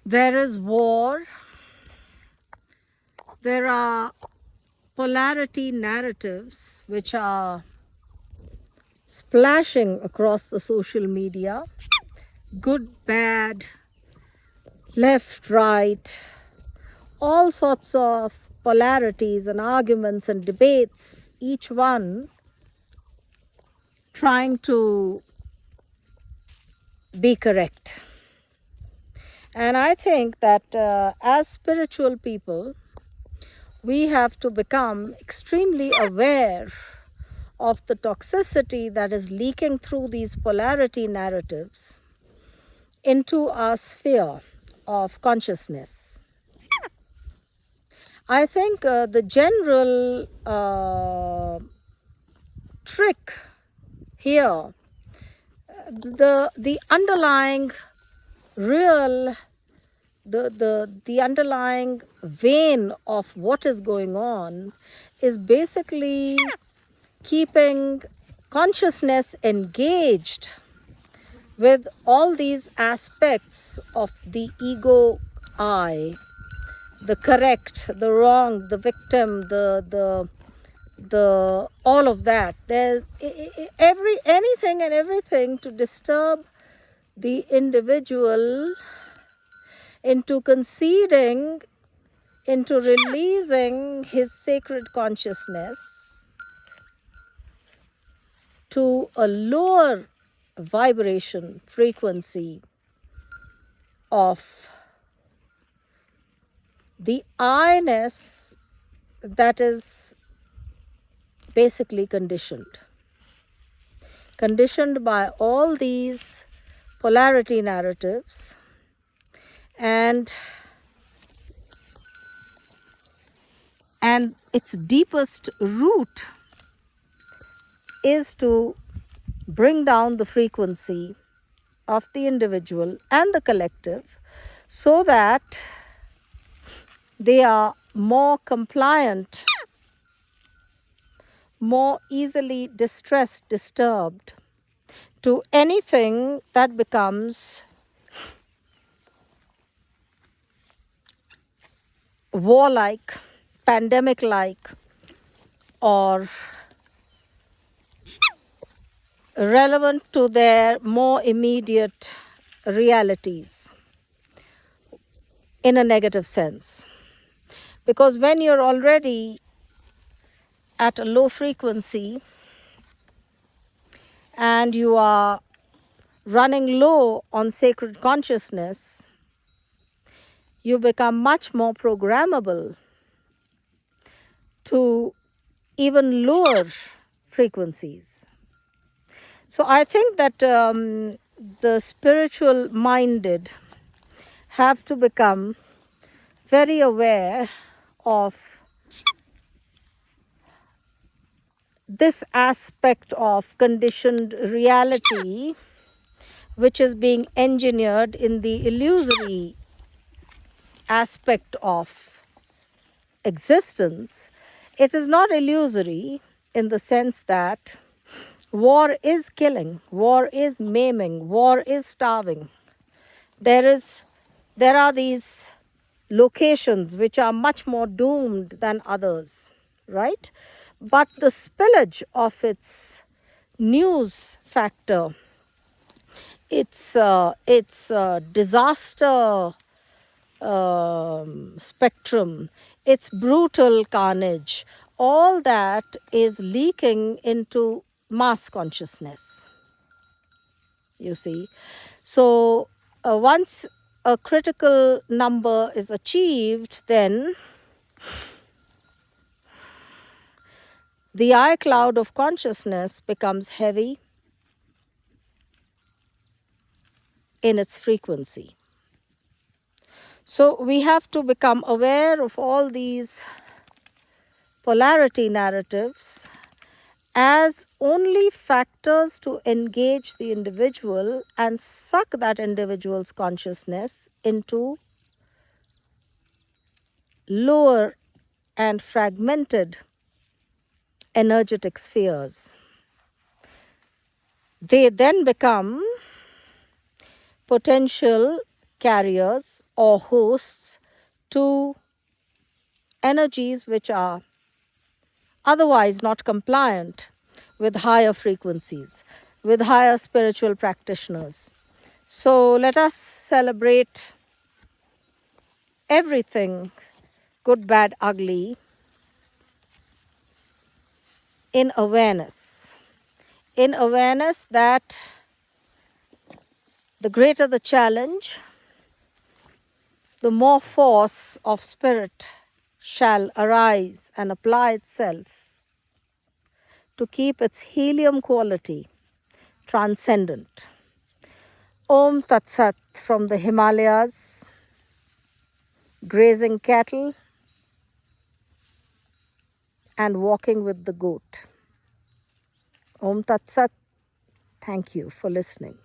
There is war. There are polarity narratives which are splashing across the social media. Good, bad, left, right, all sorts of polarities and arguments and debates, each one trying to be correct. And I think that as spiritual people, we have to become extremely aware of the toxicity that is leaking through these polarity narratives into our sphere of consciousness. I think the general trick here, the underlying real, the underlying vein of what is going on is basically keeping consciousness engaged with all these aspects of the ego I, the correct, the wrong, the victim, the all of that. There's anything and everything to disturb the individual into conceding, into releasing his sacred consciousness to a lower vibration frequency of the I-ness that is basically conditioned by all these polarity narratives, and its deepest root is to bring down the frequency of the individual and the collective so that they are more compliant, more easily disturbed to anything that becomes warlike, pandemic-like, or relevant to their more immediate realities in a negative sense. Because when you're already at a low frequency and you are running low on sacred consciousness, you become much more programmable to even lower frequencies. So I think that the spiritual minded have to become very aware of this aspect of conditioned reality which is being engineered in the illusory aspect of existence. It is not illusory in the sense that war is killing, war is maiming, war is starving. There are these locations which are much more doomed than others, right? But the spillage of its news factor, its disaster spectrum, its brutal carnage, all that is leaking into mass consciousness, you see. So once a critical number is achieved, then the eye cloud of consciousness becomes heavy in its frequency. So we have to become aware of all these polarity narratives as only factors to engage the individual and suck that individual's consciousness into lower and fragmented energetic spheres. They then become potential carriers or hosts to energies which are otherwise not compliant with higher frequencies, with higher spiritual practitioners. So let us celebrate everything, good, bad, ugly, in awareness. In awareness that the greater the challenge, the more force of spirit shall arise and apply itself to keep its helium quality transcendent. Om Tat Sat from the Himalayas, grazing cattle and walking with the goat. Om Tat Sat. Thank you for listening.